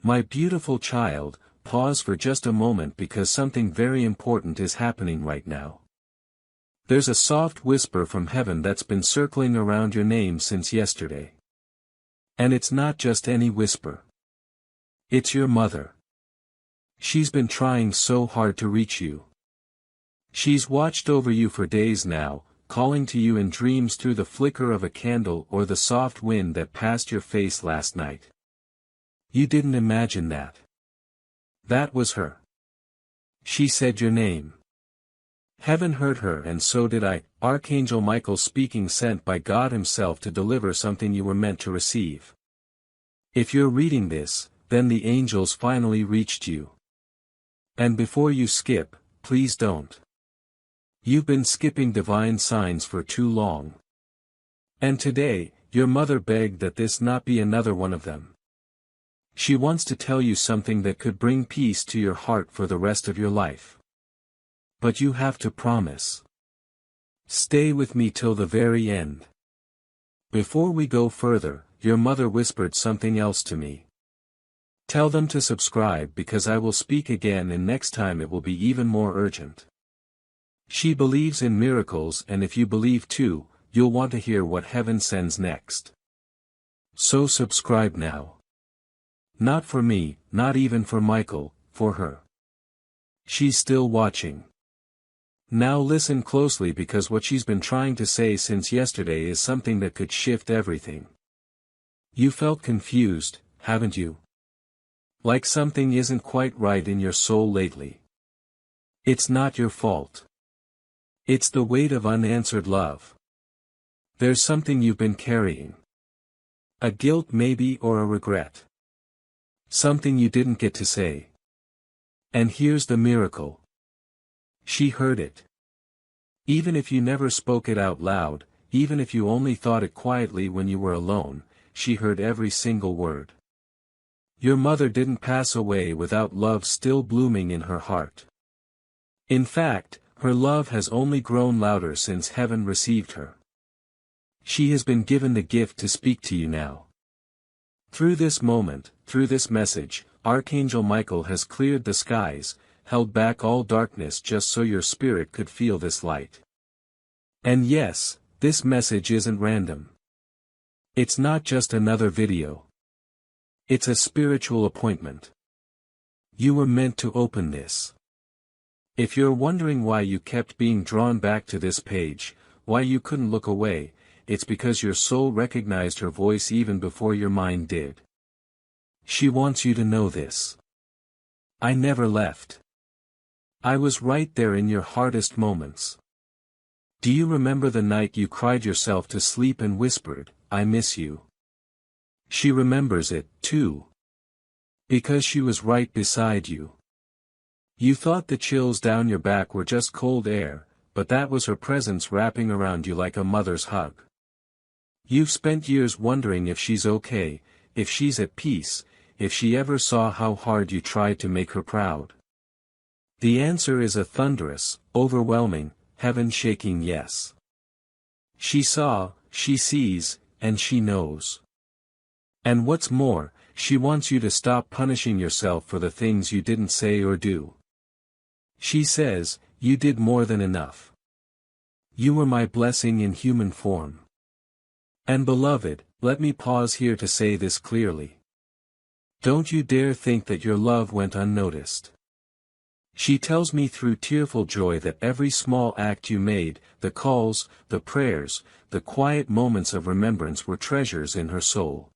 My beautiful child, pause for just a moment because something very important is happening right now. There's a soft whisper from heaven that's been circling around your name since yesterday. And it's not just any whisper. It's your mother. She's been trying so hard to reach you. She's watched over you for days now, calling to you in dreams through the flicker of a candle or the soft wind that passed your face last night. You didn't imagine that. That was her. She said your name. Heaven heard her and so did I, Archangel Michael speaking, sent by God himself to deliver something you were meant to receive. If you're reading this, then the angels finally reached you. And before you skip, please don't. You've been skipping divine signs for too long. And today, your mother begged that this not be another one of them. She wants to tell you something that could bring peace to your heart for the rest of your life. But you have to promise. Stay with me till the very end. Before we go further, your mother whispered something else to me. Tell them to subscribe because I will speak again and next time it will be even more urgent. She believes in miracles, and if you believe too, you'll want to hear what heaven sends next. So subscribe now. Not for me, not even for Michael, for her. She's still watching. Now listen closely because what she's been trying to say since yesterday is something that could shift everything. You felt confused, haven't you? Like something isn't quite right in your soul lately. It's not your fault. It's the weight of unanswered love. There's something you've been carrying. A guilt maybe, or a regret. Something you didn't get to say. And here's the miracle. She heard it. Even if you never spoke it out loud, even if you only thought it quietly when you were alone, she heard every single word. Your mother didn't pass away without love still blooming in her heart. In fact, her love has only grown louder since heaven received her. She has been given the gift to speak to you now. Through this moment, through this message, Archangel Michael has cleared the skies, held back all darkness just so your spirit could feel this light. And yes, this message isn't random. It's not just another video. It's a spiritual appointment. You were meant to open this. If you're wondering why you kept being drawn back to this page, why you couldn't look away, it's because your soul recognized her voice even before your mind did. She wants you to know this. I never left. I was right there in your hardest moments. Do you remember the night you cried yourself to sleep and whispered, "I miss you"? She remembers it, too. Because she was right beside you. You thought the chills down your back were just cold air, but that was her presence wrapping around you like a mother's hug. You've spent years wondering if she's okay, if she's at peace, if she ever saw how hard you tried to make her proud. The answer is a thunderous, overwhelming, heaven-shaking yes. She saw, she sees, and she knows. And what's more, she wants you to stop punishing yourself for the things you didn't say or do. She says, you did more than enough. You were my blessing in human form. And beloved, let me pause here to say this clearly. Don't you dare think that your love went unnoticed. She tells me through tearful joy that every small act you made, the calls, the prayers, the quiet moments of remembrance were treasures in her soul.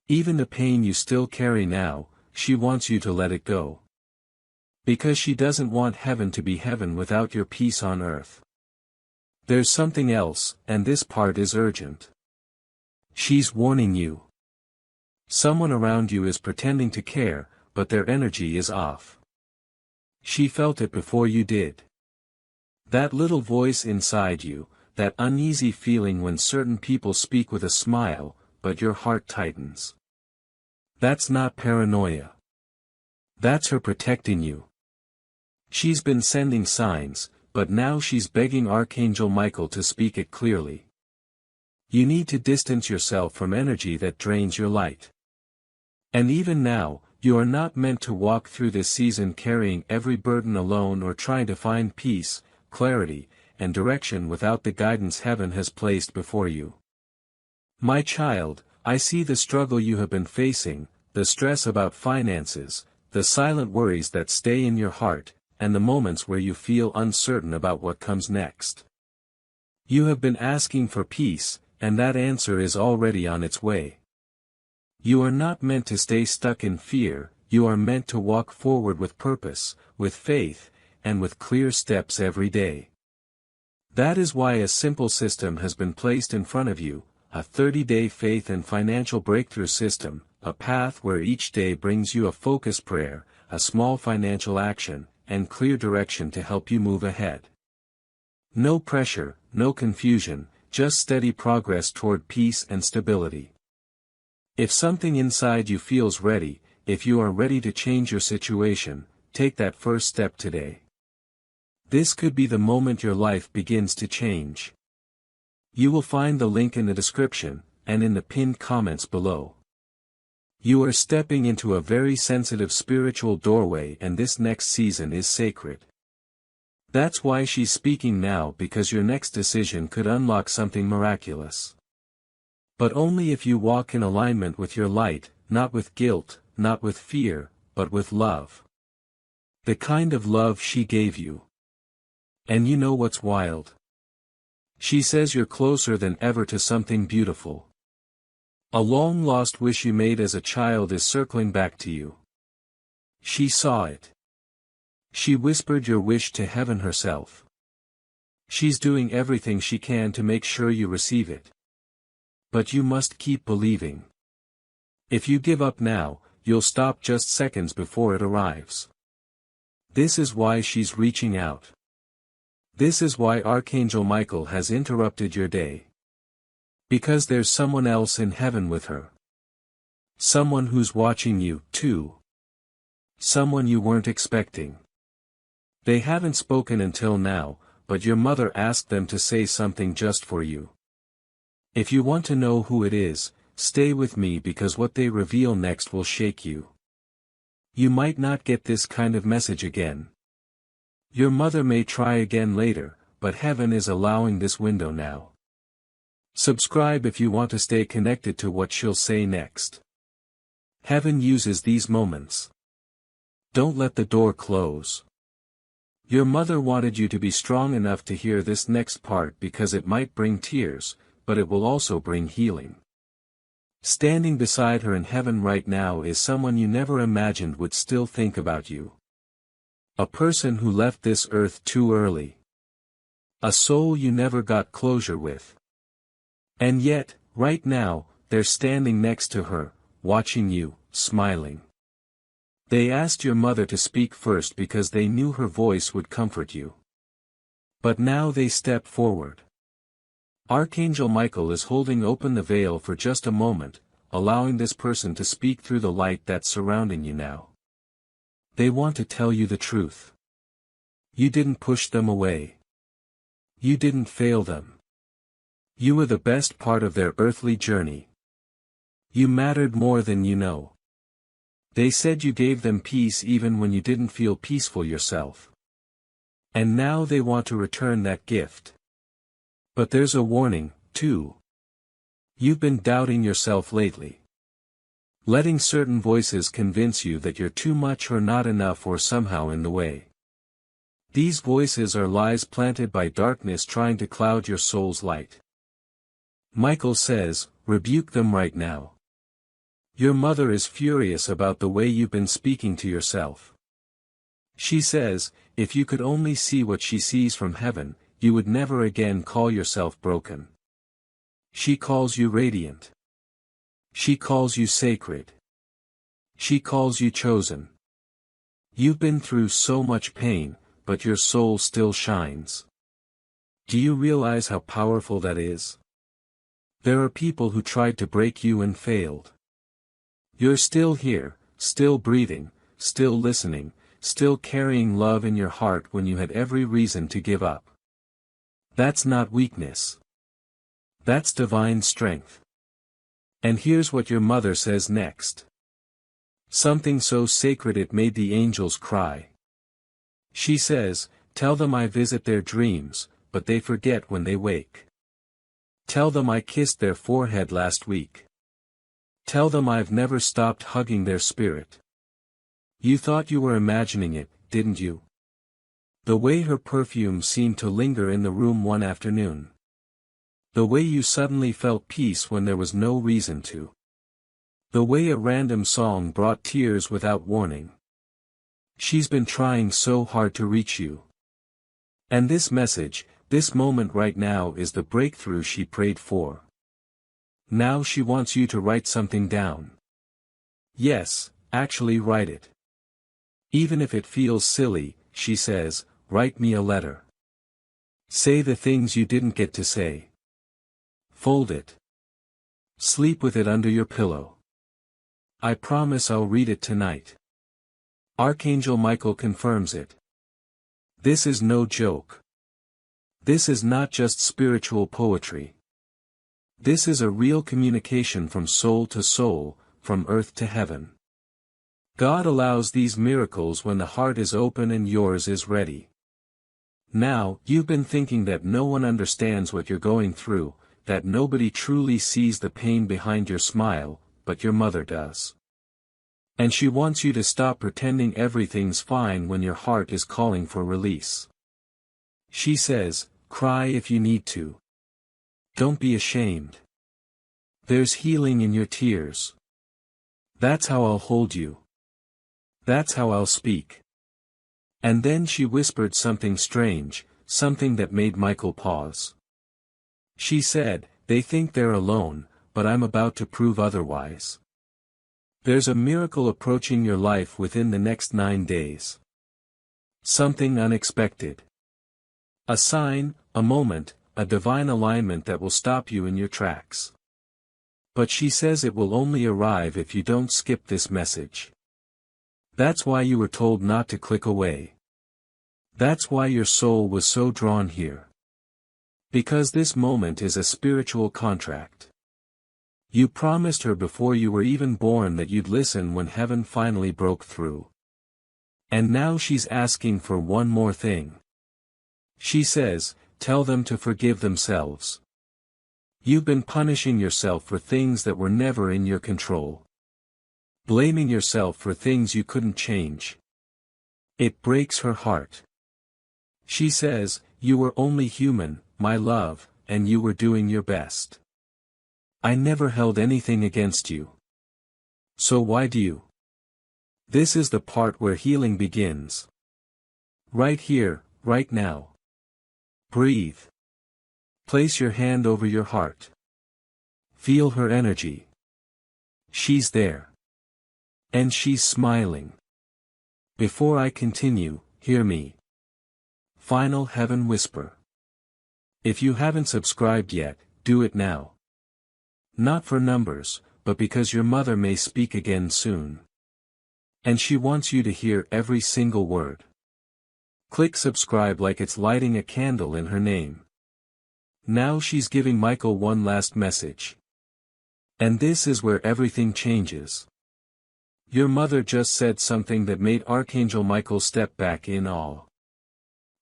Even the pain you still carry now, she wants you to let it go. Because she doesn't want heaven to be heaven without your peace on earth. There's something else, and this part is urgent. She's warning you. Someone around you is pretending to care, but their energy is off. She felt it before you did. That little voice inside you, that uneasy feeling when certain people speak with a smile, but your heart tightens. That's not paranoia. That's her protecting you. She's been sending signs, but now she's begging Archangel Michael to speak it clearly. You need to distance yourself from energy that drains your light. And even now, you are not meant to walk through this season carrying every burden alone or trying to find peace, clarity, and direction without the guidance heaven has placed before you. My child, I see the struggle you have been facing, the stress about finances, the silent worries that stay in your heart, and the moments where you feel uncertain about what comes next. You have been asking for peace, and that answer is already on its way. You are not meant to stay stuck in fear, you are meant to walk forward with purpose, with faith, and with clear steps every day. That is why a simple system has been placed in front of you, a 30-day faith and financial breakthrough system, a path where each day brings you a focused prayer, a small financial action, and clear direction to help you move ahead. No pressure, no confusion, just steady progress toward peace and stability. If something inside you feels ready, if you are ready to change your situation, take that first step today. This could be the moment your life begins to change. You will find the link in the description, and in the pinned comments below. You are stepping into a very sensitive spiritual doorway, and this next season is sacred. That's why she's speaking now, because your next decision could unlock something miraculous. But only if you walk in alignment with your light, not with guilt, not with fear, but with love. The kind of love she gave you. And you know what's wild? She says you're closer than ever to something beautiful. A long-lost wish you made as a child is circling back to you. She saw it. She whispered your wish to heaven herself. She's doing everything she can to make sure you receive it. But you must keep believing. If you give up now, you'll stop just seconds before it arrives. This is why she's reaching out. This is why Archangel Michael has interrupted your day. Because there's someone else in heaven with her. Someone who's watching you, too. Someone you weren't expecting. They haven't spoken until now, but your mother asked them to say something just for you. If you want to know who it is, stay with me, because what they reveal next will shake you. You might not get this kind of message again. Your mother may try again later, but heaven is allowing this window now. Subscribe if you want to stay connected to what she'll say next. Heaven uses these moments. Don't let the door close. Your mother wanted you to be strong enough to hear this next part, because it might bring tears, but it will also bring healing. Standing beside her in heaven right now is someone you never imagined would still think about you. A person who left this earth too early. A soul you never got closure with. And yet, right now, they're standing next to her, watching you, smiling. They asked your mother to speak first because they knew her voice would comfort you. But now they step forward. Archangel Michael is holding open the veil for just a moment, allowing this person to speak through the light that's surrounding you now. They want to tell you the truth. You didn't push them away. You didn't fail them. You were the best part of their earthly journey. You mattered more than you know. They said you gave them peace even when you didn't feel peaceful yourself. And now they want to return that gift. But there's a warning, too. You've been doubting yourself lately. Letting certain voices convince you that you're too much or not enough or somehow in the way. These voices are lies planted by darkness trying to cloud your soul's light. Michael says, rebuke them right now. Your mother is furious about the way you've been speaking to yourself. She says, if you could only see what she sees from heaven, you would never again call yourself broken. She calls you radiant. She calls you sacred. She calls you chosen. You've been through so much pain, but your soul still shines. Do you realize how powerful that is? There are people who tried to break you and failed. You're still here, still breathing, still listening, still carrying love in your heart when you had every reason to give up. That's not weakness. That's divine strength. And here's what your mother says next. Something so sacred it made the angels cry. She says, tell them I visit their dreams, but they forget when they wake. Tell them I kissed their forehead last week. Tell them I've never stopped hugging their spirit. You thought you were imagining it, didn't you? The way her perfume seemed to linger in the room one afternoon. The way you suddenly felt peace when there was no reason to. The way a random song brought tears without warning. She's been trying so hard to reach you. And this message, this moment right now is the breakthrough she prayed for. Now she wants you to write something down. Yes, actually write it. Even if it feels silly, she says, write me a letter. Say the things you didn't get to say. Fold it. Sleep with it under your pillow. I promise I'll read it tonight. Archangel Michael confirms it. This is no joke. This is not just spiritual poetry. This is a real communication from soul to soul, from earth to heaven. God allows these miracles when the heart is open and yours is ready. Now, you've been thinking that no one understands what you're going through, that nobody truly sees the pain behind your smile, but your mother does. And she wants you to stop pretending everything's fine when your heart is calling for release. She says, cry if you need to. Don't be ashamed. There's healing in your tears. That's how I'll hold you. That's how I'll speak. And then she whispered something strange, something that made Michael pause. She said, they think they're alone, but I'm about to prove otherwise. There's a miracle approaching your life within the next 9 days. Something unexpected. A sign, a moment, a divine alignment that will stop you in your tracks. But she says it will only arrive if you don't skip this message. That's why you were told not to click away. That's why your soul was so drawn here. Because this moment is a spiritual contract. You promised her before you were even born that you'd listen when heaven finally broke through. And now she's asking for one more thing. She says, tell them to forgive themselves. You've been punishing yourself for things that were never in your control. Blaming yourself for things you couldn't change. It breaks her heart. She says, you were only human, my love, and you were doing your best. I never held anything against you. So why do you? This is the part where healing begins. Right here, right now. Breathe. Place your hand over your heart. Feel her energy. She's there. And she's smiling. Before I continue, hear me. Final heaven whisper. If you haven't subscribed yet, do it now. Not for numbers, but because your mother may speak again soon. And she wants you to hear every single word. Click subscribe like it's lighting a candle in her name. Now she's giving Michael one last message. And this is where everything changes. Your mother just said something that made Archangel Michael step back in awe.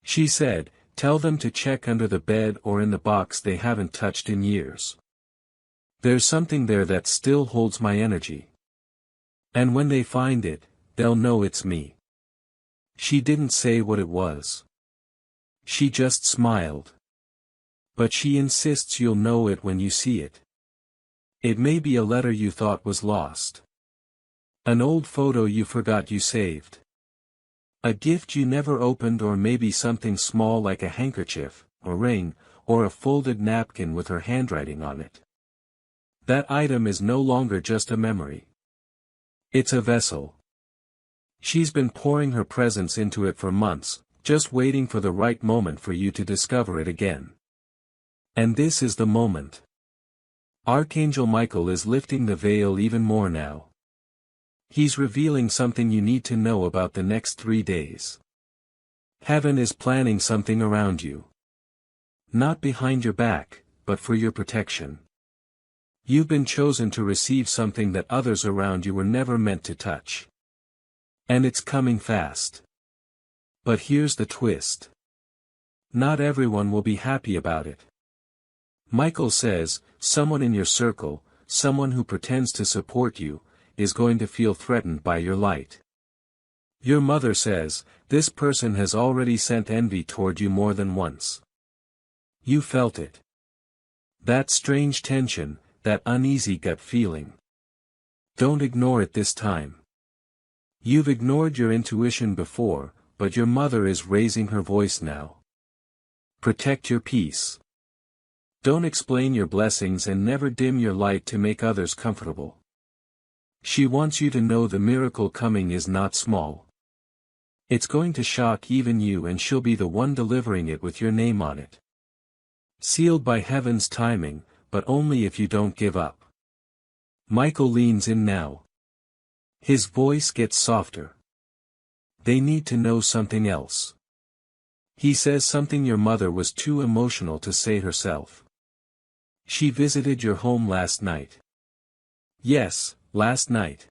She said, tell them to check under the bed or in the box they haven't touched in years. There's something there that still holds my energy. And when they find it, they'll know it's me. She didn't say what it was. She just smiled. But she insists you'll know it when you see it. It may be a letter you thought was lost. An old photo you forgot you saved. A gift you never opened, or maybe something small like a handkerchief, a ring, or a folded napkin with her handwriting on it. That item is no longer just a memory. It's a vessel. She's been pouring her presence into it for months, just waiting for the right moment for you to discover it again. And this is the moment. Archangel Michael is lifting the veil even more now. He's revealing something you need to know about the next 3 days. Heaven is planning something around you. Not behind your back, but for your protection. You've been chosen to receive something that others around you were never meant to touch. And it's coming fast. But here's the twist. Not everyone will be happy about it. Michael says, someone in your circle, someone who pretends to support you, is going to feel threatened by your light. Your mother says, this person has already sent envy toward you more than once. You felt it. That strange tension, that uneasy gut feeling. Don't ignore it this time. You've ignored your intuition before, but your mother is raising her voice now. Protect your peace. Don't explain your blessings and never dim your light to make others comfortable. She wants you to know the miracle coming is not small. It's going to shock even you, and she'll be the one delivering it with your name on it. Sealed by heaven's timing, but only if you don't give up. Michael leans in now. His voice gets softer. They need to know something else. He says something your mother was too emotional to say herself. She visited your home last night. Yes, last night.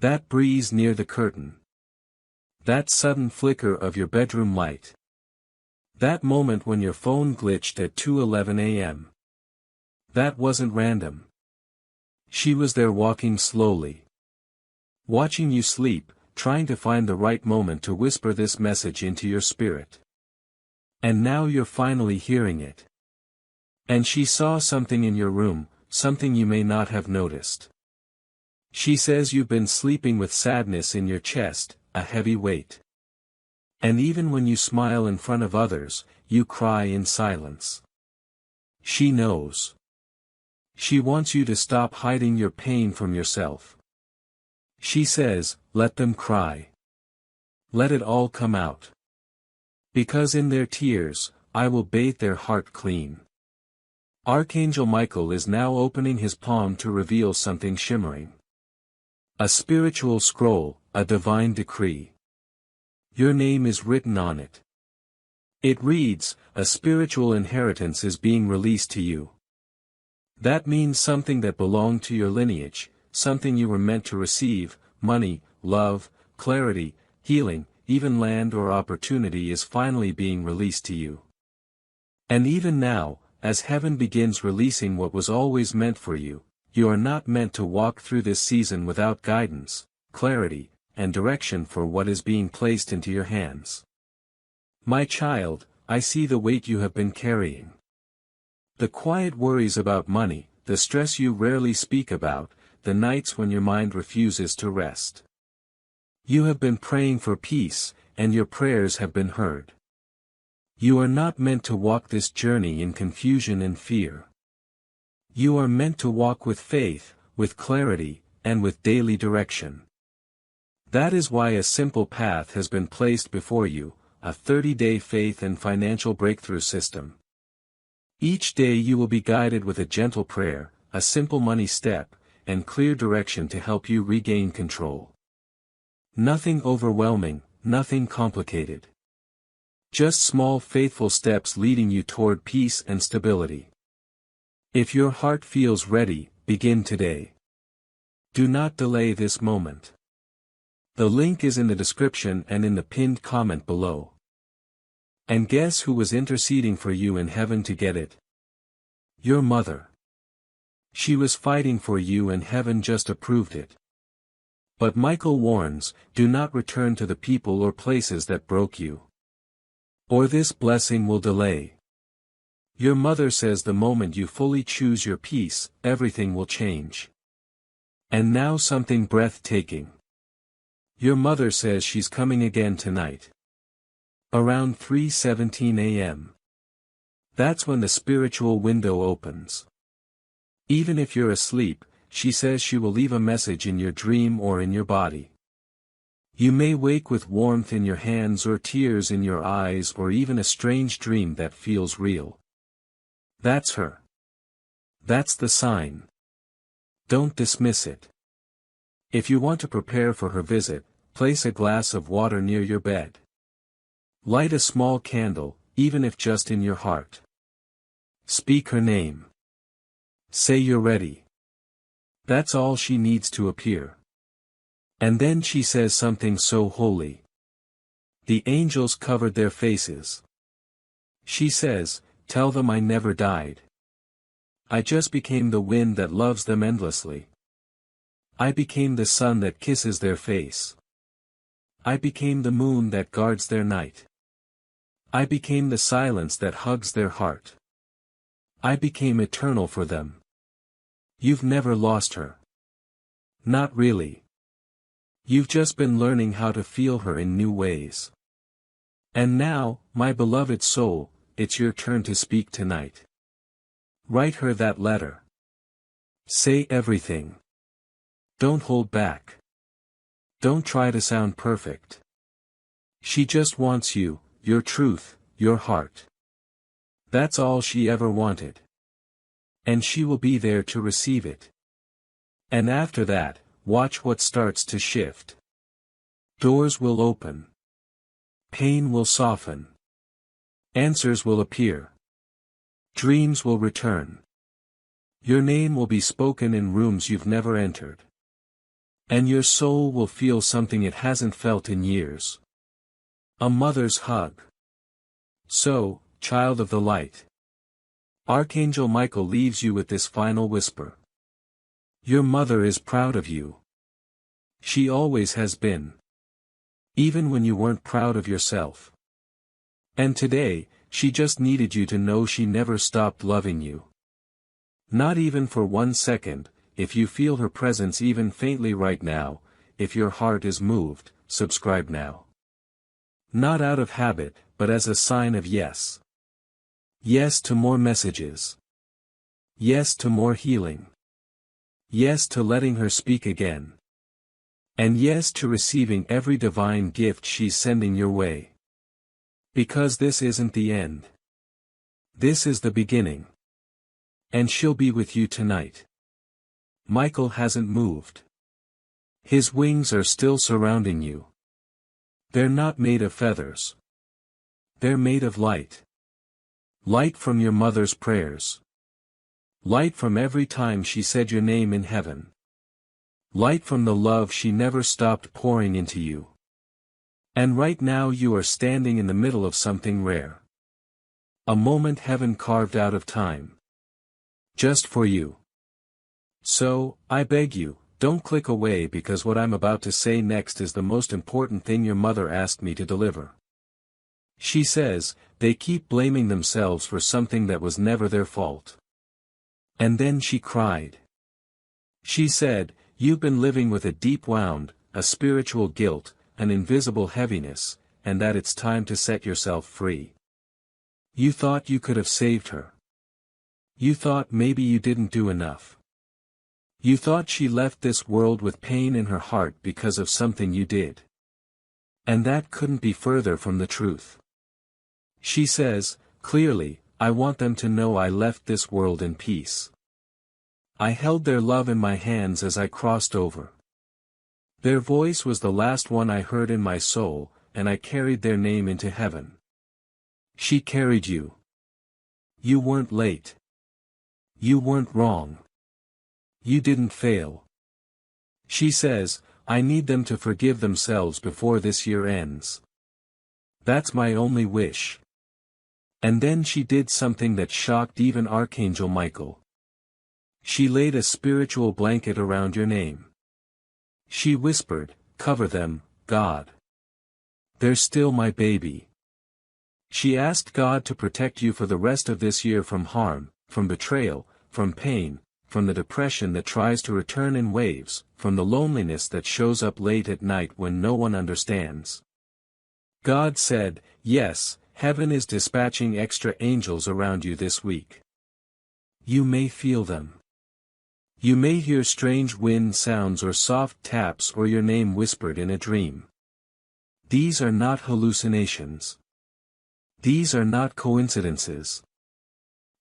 That breeze near the curtain. That sudden flicker of your bedroom light. That moment when your phone glitched at 2:11 a.m. That wasn't random. She was there, walking slowly. Watching you sleep, trying to find the right moment to whisper this message into your spirit. And now you're finally hearing it. And she saw something in your room, something you may not have noticed. She says you've been sleeping with sadness in your chest, a heavy weight. And even when you smile in front of others, you cry in silence. She knows. She wants you to stop hiding your pain from yourself. She says, let them cry. Let it all come out. Because in their tears, I will bathe their heart clean. Archangel Michael is now opening his palm to reveal something shimmering. A spiritual scroll, a divine decree. Your name is written on it. It reads, a spiritual inheritance is being released to you. That means something that belonged to your lineage, something you were meant to receive, money, love, clarity, healing, even land or opportunity is finally being released to you. And even now, as heaven begins releasing what was always meant for you, you are not meant to walk through this season without guidance, clarity, and direction for what is being placed into your hands. My child, I see the weight you have been carrying. The quiet worries about money, the stress you rarely speak about, the nights when your mind refuses to rest. You have been praying for peace, and your prayers have been heard. You are not meant to walk this journey in confusion and fear. You are meant to walk with faith, with clarity, and with daily direction. That is why a simple path has been placed before you, a 30-day faith and financial breakthrough system. Each day you will be guided with a gentle prayer, a simple money step, and clear direction to help you regain control. Nothing overwhelming, nothing complicated. Just small faithful steps leading you toward peace and stability. If your heart feels ready, begin today. Do not delay this moment. The link is in the description and in the pinned comment below. And guess who was interceding for you in heaven to get it? Your mother. She was fighting for you and heaven just approved it. But Michael warns, do not return to the people or places that broke you. Or this blessing will delay. Your mother says the moment you fully choose your peace, everything will change. And now something breathtaking. Your mother says she's coming again tonight. Around 3:17 a.m. That's when the spiritual window opens. Even if you're asleep, she says she will leave a message in your dream or in your body. You may wake with warmth in your hands or tears in your eyes or even a strange dream that feels real. That's her. That's the sign. Don't dismiss it. If you want to prepare for her visit, place a glass of water near your bed. Light a small candle, even if just in your heart. Speak her name. Say you're ready. That's all she needs to appear. And then she says something so holy. The angels covered their faces. She says, "Tell them I never died. I just became the wind that loves them endlessly. I became the sun that kisses their face. I became the moon that guards their night. I became the silence that hugs their heart. I became eternal for them." You've never lost her. Not really. You've just been learning how to feel her in new ways. And now, my beloved soul, it's your turn to speak tonight. Write her that letter. Say everything. Don't hold back. Don't try to sound perfect. She just wants you, your truth, your heart. That's all she ever wanted. And she will be there to receive it. And after that, watch what starts to shift. Doors will open. Pain will soften. Answers will appear. Dreams will return. Your name will be spoken in rooms you've never entered. And your soul will feel something it hasn't felt in years. A mother's hug. So, child of the light. Archangel Michael leaves you with this final whisper. Your mother is proud of you. She always has been. Even when you weren't proud of yourself. And today, she just needed you to know she never stopped loving you. Not even for 1 second. If you feel her presence even faintly right now, if your heart is moved, subscribe now. Not out of habit, but as a sign of yes. Yes to more messages. Yes to more healing. Yes to letting her speak again. And yes to receiving every divine gift she's sending your way. Because this isn't the end. This is the beginning. And she'll be with you tonight. Michael hasn't moved. His wings are still surrounding you. They're not made of feathers. They're made of light. Light from your mother's prayers. Light from every time she said your name in heaven. Light from the love she never stopped pouring into you. And right now you are standing in the middle of something rare. A moment heaven carved out of time. Just for you. So, I beg you, don't click away because what I'm about to say next is the most important thing your mother asked me to deliver. She says, they keep blaming themselves for something that was never their fault. And then she cried. She said, you've been living with a deep wound, a spiritual guilt, an invisible heaviness, and that it's time to set yourself free. You thought you could have saved her. You thought maybe you didn't do enough. You thought she left this world with pain in her heart because of something you did. And that couldn't be further from the truth. She says, clearly, I want them to know I left this world in peace. I held their love in my hands as I crossed over. Their voice was the last one I heard in my soul, and I carried their name into heaven. She carried you. You weren't late. You weren't wrong. You didn't fail. She says, I need them to forgive themselves before this year ends. That's my only wish. And then she did something that shocked even Archangel Michael. She laid a spiritual blanket around your name. She whispered, cover them, God. They're still my baby. She asked God to protect you for the rest of this year from harm, from betrayal, from pain, from the depression that tries to return in waves, from the loneliness that shows up late at night when no one understands. God said, yes, heaven is dispatching extra angels around you this week. You may feel them. You may hear strange wind sounds or soft taps or your name whispered in a dream. These are not hallucinations. These are not coincidences.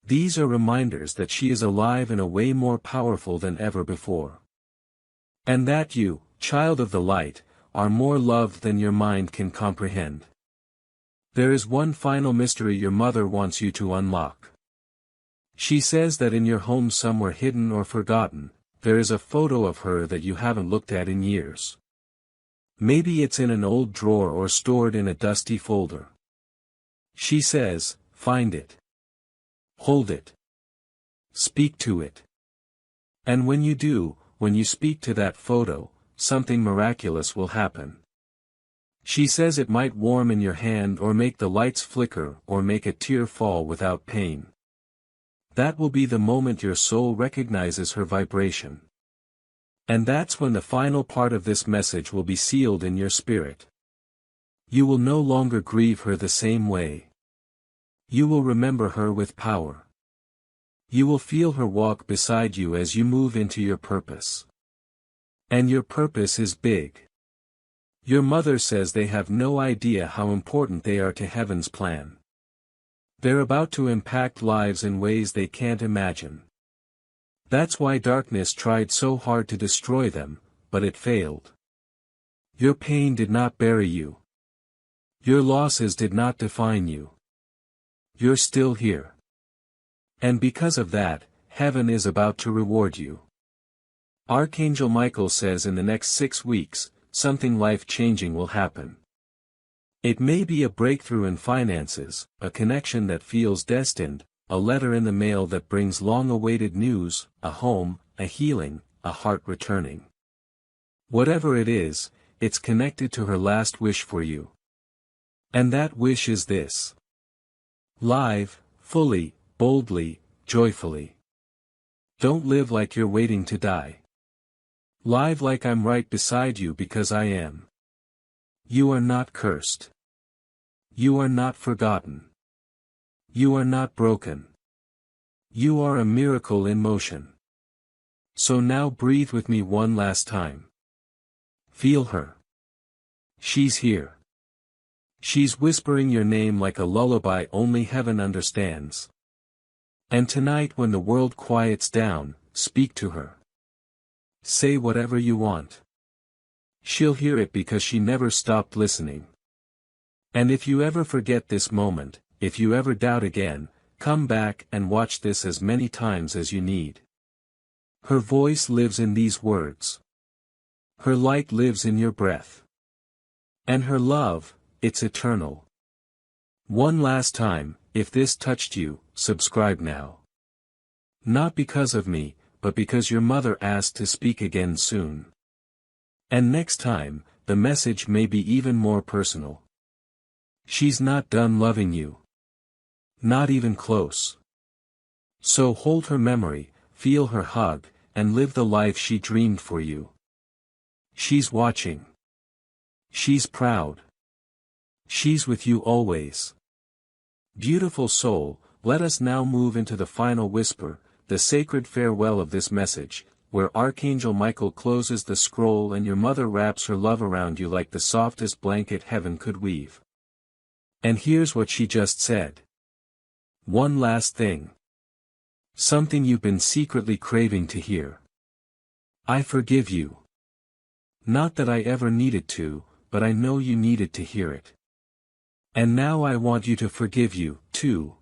These are reminders that she is alive in a way more powerful than ever before. And that you, child of the light, are more loved than your mind can comprehend. There is one final mystery your mother wants you to unlock. She says that in your home somewhere hidden or forgotten, there is a photo of her that you haven't looked at in years. Maybe it's in an old drawer or stored in a dusty folder. She says, find it. Hold it. Speak to it. And when you do, when you speak to that photo, something miraculous will happen. She says it might warm in your hand or make the lights flicker or make a tear fall without pain. That will be the moment your soul recognizes her vibration. And that's when the final part of this message will be sealed in your spirit. You will no longer grieve her the same way. You will remember her with power. You will feel her walk beside you as you move into your purpose. And your purpose is big. Your mother says they have no idea how important they are to heaven's plan. They're about to impact lives in ways they can't imagine. That's why darkness tried so hard to destroy them, but it failed. Your pain did not bury you. Your losses did not define you. You're still here. And because of that, heaven is about to reward you. Archangel Michael says in the next 6 weeks, something life-changing will happen. It may be a breakthrough in finances, a connection that feels destined, a letter in the mail that brings long-awaited news, a home, a healing, a heart returning. Whatever it is, it's connected to her last wish for you. And that wish is this. Live, fully, boldly, joyfully. Don't live like you're waiting to die. Live like I'm right beside you because I am. You are not cursed. You are not forgotten. You are not broken. You are a miracle in motion. So now breathe with me one last time. Feel her. She's here. She's whispering your name like a lullaby only heaven understands. And tonight when the world quiets down, speak to her. Say whatever you want. She'll hear it because she never stopped listening. And if you ever forget this moment, if you ever doubt again, come back and watch this as many times as you need. Her voice lives in these words. Her light lives in your breath. And her love, it's eternal. One last time, if this touched you, subscribe now. Not because of me, but because your mother asked to speak again soon. And next time, the message may be even more personal. She's not done loving you. Not even close. So hold her memory, feel her hug, and live the life she dreamed for you. She's watching. She's proud. She's with you always. Beautiful soul, let us now move into the final whisper, the sacred farewell of this message, where Archangel Michael closes the scroll and your mother wraps her love around you like the softest blanket heaven could weave. And here's what she just said. One last thing. Something you've been secretly craving to hear. I forgive you. Not that I ever needed to, but I know you needed to hear it. And now I want you to forgive you, too.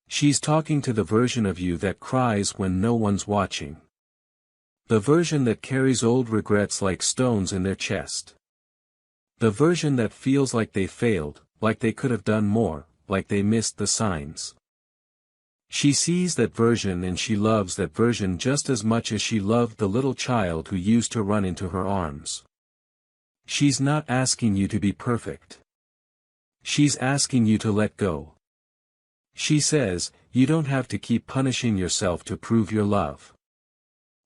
She's talking to the version of you that cries when no one's watching. The version that carries old regrets like stones in their chest. The version that feels like they failed, like they could have done more, like they missed the signs. She sees that version and she loves that version just as much as she loved the little child who used to run into her arms. She's not asking you to be perfect. She's asking you to let go. She says, you don't have to keep punishing yourself to prove your love.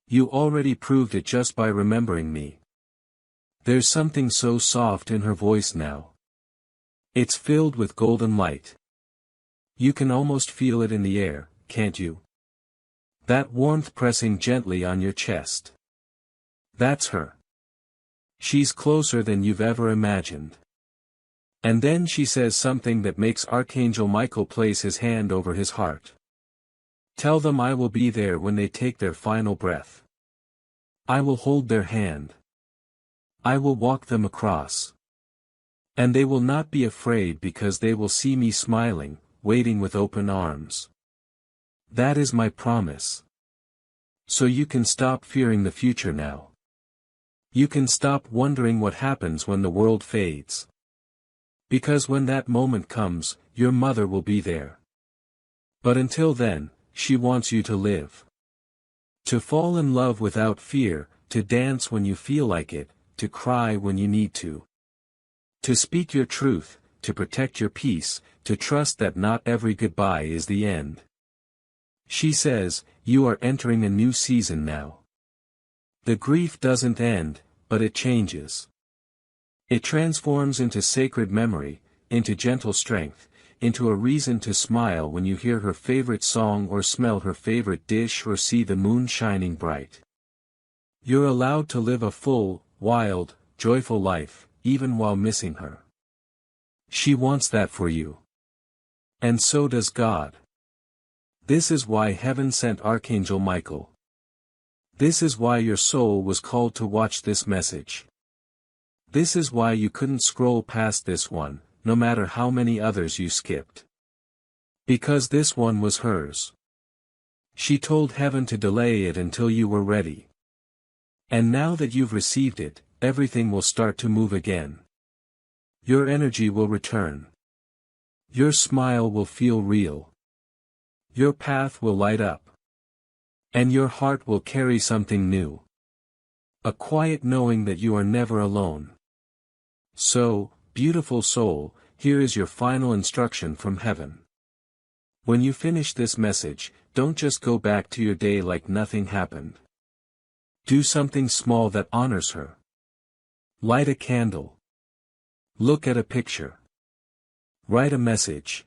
You already proved it just by remembering me. There's something so soft in her voice now. It's filled with golden light. You can almost feel it in the air, can't you? That warmth pressing gently on your chest. That's her. She's closer than you've ever imagined. And then she says something that makes Archangel Michael place his hand over his heart. Tell them I will be there when they take their final breath. I will hold their hand. I will walk them across. And they will not be afraid because they will see me smiling, waiting with open arms. That is my promise. So you can stop fearing the future now. You can stop wondering what happens when the world fades. Because when that moment comes, your mother will be there. But until then, she wants you to live. To fall in love without fear, to dance when you feel like it, to cry when you need to. To speak your truth, to protect your peace, to trust that not every goodbye is the end. She says, you are entering a new season now. The grief doesn't end, but it changes. It transforms into sacred memory, into gentle strength, into a reason to smile when you hear her favorite song or smell her favorite dish or see the moon shining bright. You're allowed to live a full, wild, joyful life, even while missing her. She wants that for you. And so does God. This is why heaven sent Archangel Michael. This is why your soul was called to watch this message. This is why you couldn't scroll past this one, no matter how many others you skipped. Because this one was hers. She told heaven to delay it until you were ready. And now that you've received it, everything will start to move again. Your energy will return. Your smile will feel real. Your path will light up. And your heart will carry something new. A quiet knowing that you are never alone. So, beautiful soul, here is your final instruction from heaven. When you finish this message, don't just go back to your day like nothing happened. Do something small that honors her. Light a candle. Look at a picture. Write a message.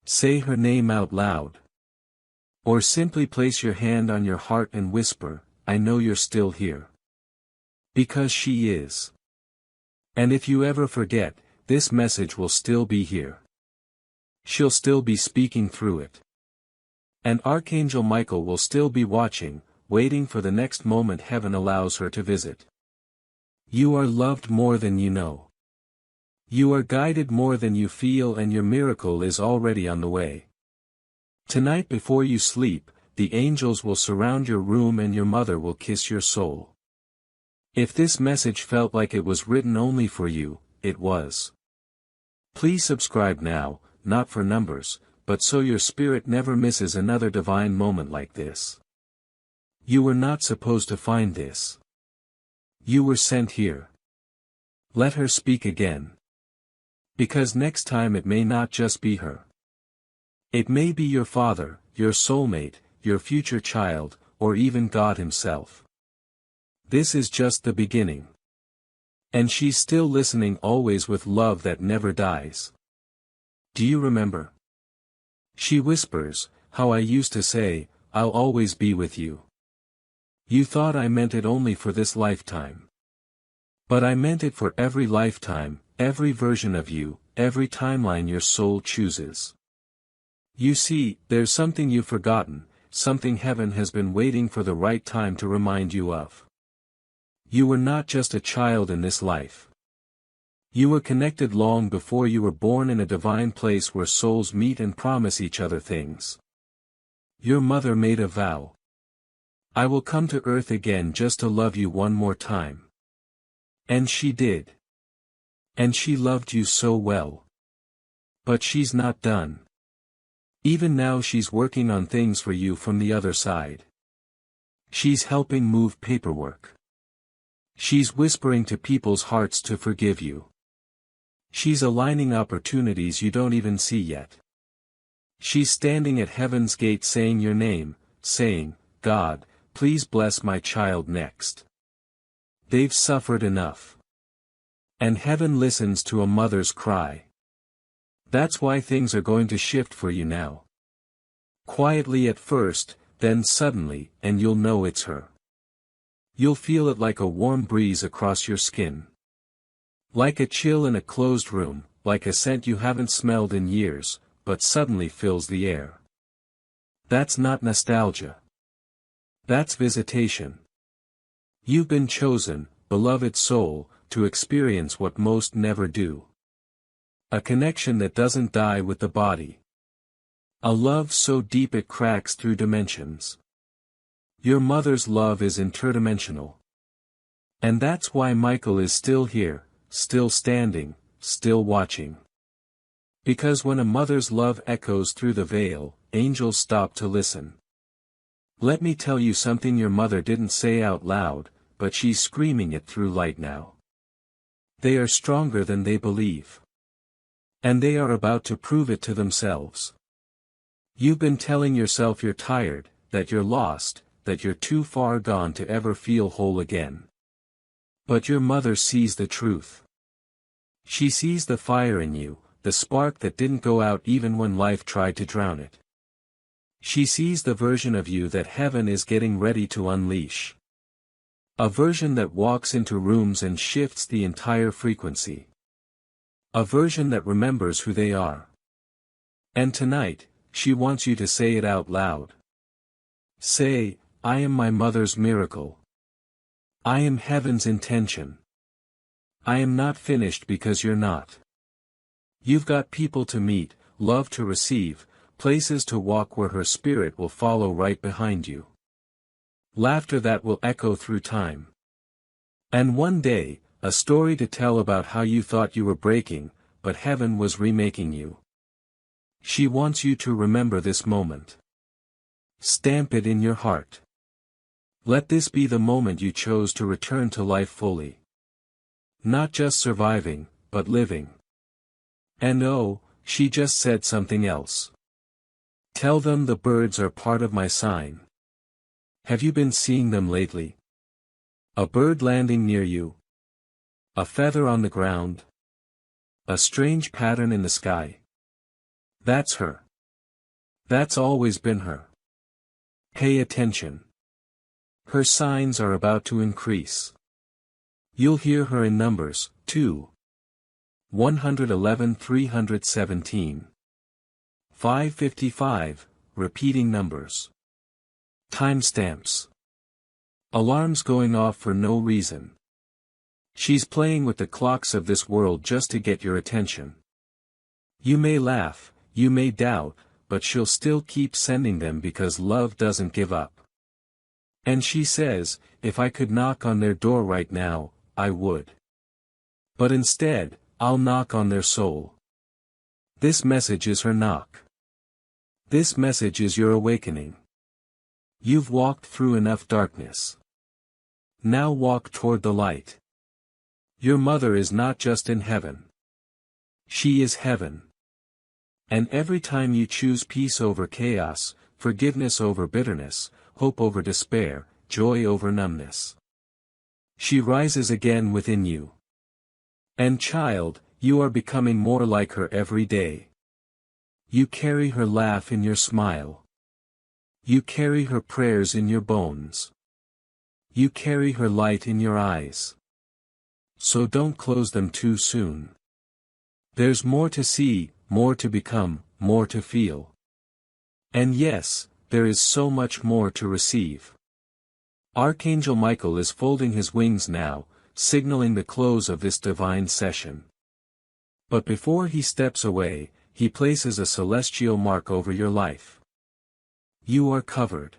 Say her name out loud. Or simply place your hand on your heart and whisper, I know you're still here. Because she is. And if you ever forget, this message will still be here. She'll still be speaking through it. And Archangel Michael will still be watching, waiting for the next moment heaven allows her to visit. You are loved more than you know. You are guided more than you feel, and your miracle is already on the way. Tonight before you sleep, the angels will surround your room and your mother will kiss your soul. If this message felt like it was written only for you, it was. Please subscribe now, not for numbers, but so your spirit never misses another divine moment like this. You were not supposed to find this. You were sent here. Let her speak again. Because next time it may not just be her. It may be your father, your soulmate, your future child, or even God himself. This is just the beginning. And she's still listening, always with love that never dies. Do you remember? She whispers, how I used to say, I'll always be with you. You thought I meant it only for this lifetime. But I meant it for every lifetime, every version of you, every timeline your soul chooses. You see, there's something you've forgotten, something heaven has been waiting for the right time to remind you of. You were not just a child in this life. You were connected long before you were born, in a divine place where souls meet and promise each other things. Your mother made a vow. I will come to earth again just to love you one more time. And she did. And she loved you so well. But she's not done. Even now she's working on things for you from the other side. She's helping move paperwork. She's whispering to people's hearts to forgive you. She's aligning opportunities you don't even see yet. She's standing at heaven's gate saying your name, saying, God, please bless my child next. They've suffered enough. And heaven listens to a mother's cry. That's why things are going to shift for you now. Quietly at first, then suddenly, and you'll know it's her. You'll feel it like a warm breeze across your skin. Like a chill in a closed room, like a scent you haven't smelled in years, but suddenly fills the air. That's not nostalgia. That's visitation. You've been chosen, beloved soul, to experience what most never do. A connection that doesn't die with the body. A love so deep it cracks through dimensions. Your mother's love is interdimensional. And that's why Michael is still here, still standing, still watching. Because when a mother's love echoes through the veil, angels stop to listen. Let me tell you something your mother didn't say out loud, but she's screaming it through light now. They are stronger than they believe. And they are about to prove it to themselves. You've been telling yourself you're tired, that you're lost, that you're too far gone to ever feel whole again. But your mother sees the truth. She sees the fire in you, the spark that didn't go out even when life tried to drown it. She sees the version of you that heaven is getting ready to unleash. A version that walks into rooms and shifts the entire frequency. A version that remembers who they are. And tonight, she wants you to say it out loud. Say, I am my mother's miracle. I am heaven's intention. I am not finished because you're not. You've got people to meet, love to receive, places to walk where her spirit will follow right behind you. Laughter that will echo through time. And one day, a story to tell about how you thought you were breaking, but heaven was remaking you. She wants you to remember this moment. Stamp it in your heart. Let this be the moment you chose to return to life fully. Not just surviving, but living. And oh, she just said something else. Tell them the birds are part of my sign. Have you been seeing them lately? A bird landing near you? A feather on the ground? A strange pattern in the sky? That's her. That's always been her. Pay attention. Her signs are about to increase. You'll hear her in numbers, too. 111 317. 555, repeating numbers. Timestamps. Alarms going off for no reason. She's playing with the clocks of this world just to get your attention. You may laugh, you may doubt, but she'll still keep sending them because love doesn't give up. And she says, if I could knock on their door right now, I would. But instead, I'll knock on their soul. This message is her knock. This message is your awakening. You've walked through enough darkness. Now walk toward the light. Your mother is not just in heaven. She is heaven. And every time you choose peace over chaos, forgiveness over bitterness, hope over despair, joy over numbness, she rises again within you. And child, you are becoming more like her every day. You carry her laugh in your smile. You carry her prayers in your bones. You carry her light in your eyes. So don't close them too soon. There's more to see, more to become, more to feel. And yes, there is so much more to receive. Archangel Michael is folding his wings now, signaling the close of this divine session. But before he steps away, he places a celestial mark over your life. You are covered.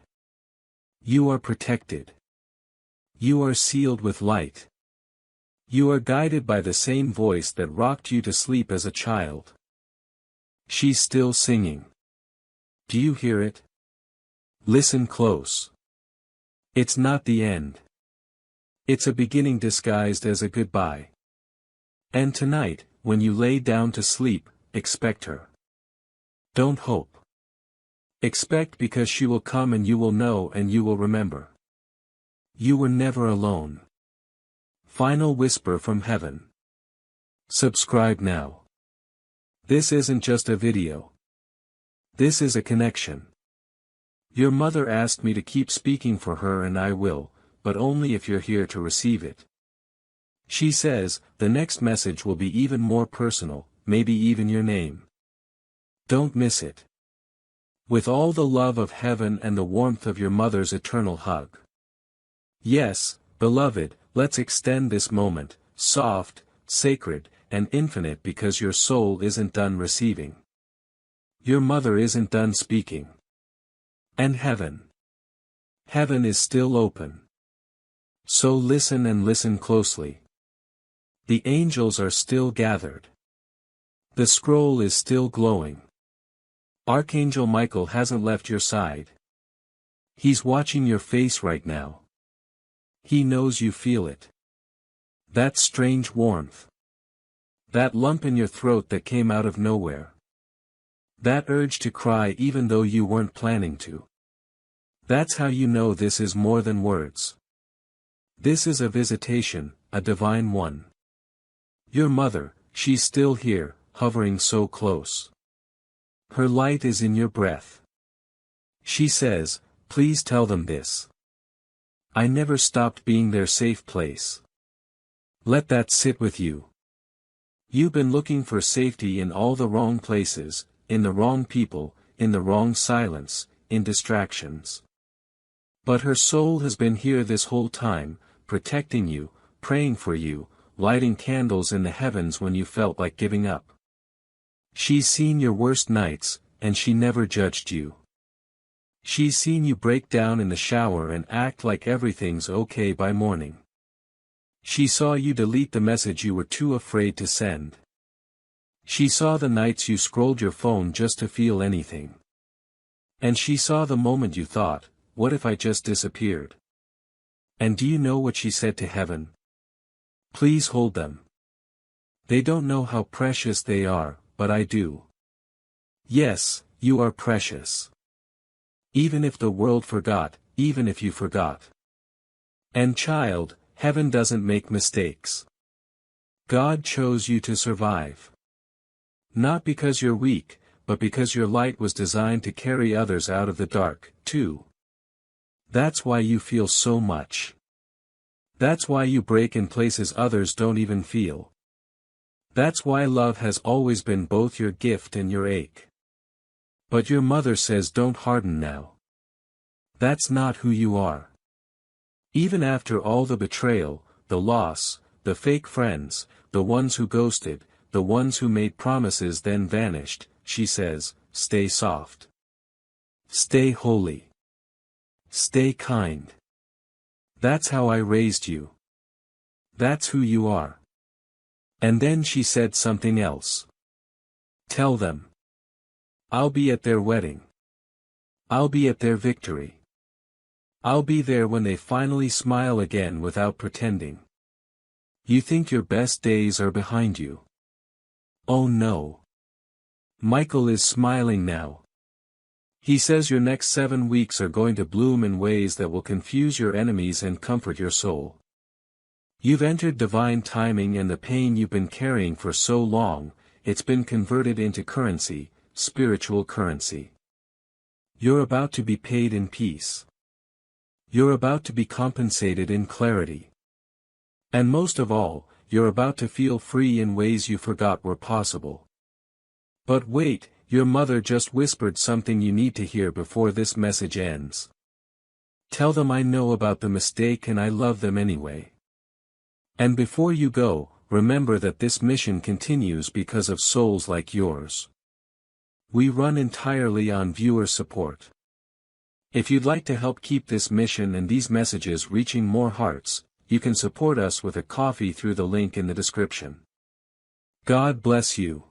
You are protected. You are sealed with light. You are guided by the same voice that rocked you to sleep as a child. She's still singing. Do you hear it? Listen close. It's not the end. It's a beginning disguised as a goodbye. And tonight, when you lay down to sleep, expect her. Don't hope. Expect because she will come and you will know and you will remember. You were never alone. Final whisper from heaven. Subscribe now. This isn't just a video. This is a connection. Your mother asked me to keep speaking for her and I will, but only if you're here to receive it. She says, the next message will be even more personal, maybe even your name. Don't miss it. With all the love of heaven and the warmth of your mother's eternal hug. Yes, beloved, let's extend this moment, soft, sacred, and infinite because your soul isn't done receiving. Your mother isn't done speaking. And heaven. Heaven is still open. So listen and listen closely. The angels are still gathered. The scroll is still glowing. Archangel Michael hasn't left your side. He's watching your face right now. He knows you feel it. That strange warmth. That lump in your throat that came out of nowhere. That urge to cry even though you weren't planning to. That's how you know this is more than words. This is a visitation, a divine one. Your mother, she's still here, hovering so close. Her light is in your breath. She says, please tell them this. I never stopped being their safe place. Let that sit with you. You've been looking for safety in all the wrong places, in the wrong people, in the wrong silence, in distractions. But her soul has been here this whole time, protecting you, praying for you, lighting candles in the heavens when you felt like giving up. She's seen your worst nights, and she never judged you. She's seen you break down in the shower and act like everything's okay by morning. She saw you delete the message you were too afraid to send. She saw the nights you scrolled your phone just to feel anything. And she saw the moment you thought, what if I just disappeared? And do you know what she said to heaven? Please hold them. They don't know how precious they are, but I do. Yes, you are precious. Even if the world forgot, even if you forgot. And child, heaven doesn't make mistakes. God chose you to survive. Not because you're weak, but because your light was designed to carry others out of the dark, too. That's why you feel so much. That's why you break in places others don't even feel. That's why love has always been both your gift and your ache. But your mother says don't harden now. That's not who you are. Even after all the betrayal, the loss, the fake friends, the ones who ghosted, the ones who made promises then vanished, she says, stay soft. Stay holy. Stay kind. That's how I raised you. That's who you are. And then she said something else. Tell them. I'll be at their wedding. I'll be at their victory. I'll be there when they finally smile again without pretending. You think your best days are behind you. Oh no. Michael is smiling now. He says your next 7 weeks are going to bloom in ways that will confuse your enemies and comfort your soul. You've entered divine timing, and the pain you've been carrying for so long, it's been converted into currency, spiritual currency. You're about to be paid in peace. You're about to be compensated in clarity. And most of all, you're about to feel free in ways you forgot were possible. But wait, your mother just whispered something you need to hear before this message ends. Tell them I know about the mistake and I love them anyway. And before you go, remember that this mission continues because of souls like yours. We run entirely on viewer support. If you'd like to help keep this mission and these messages reaching more hearts, you can support us with a coffee through the link in the description. God bless you.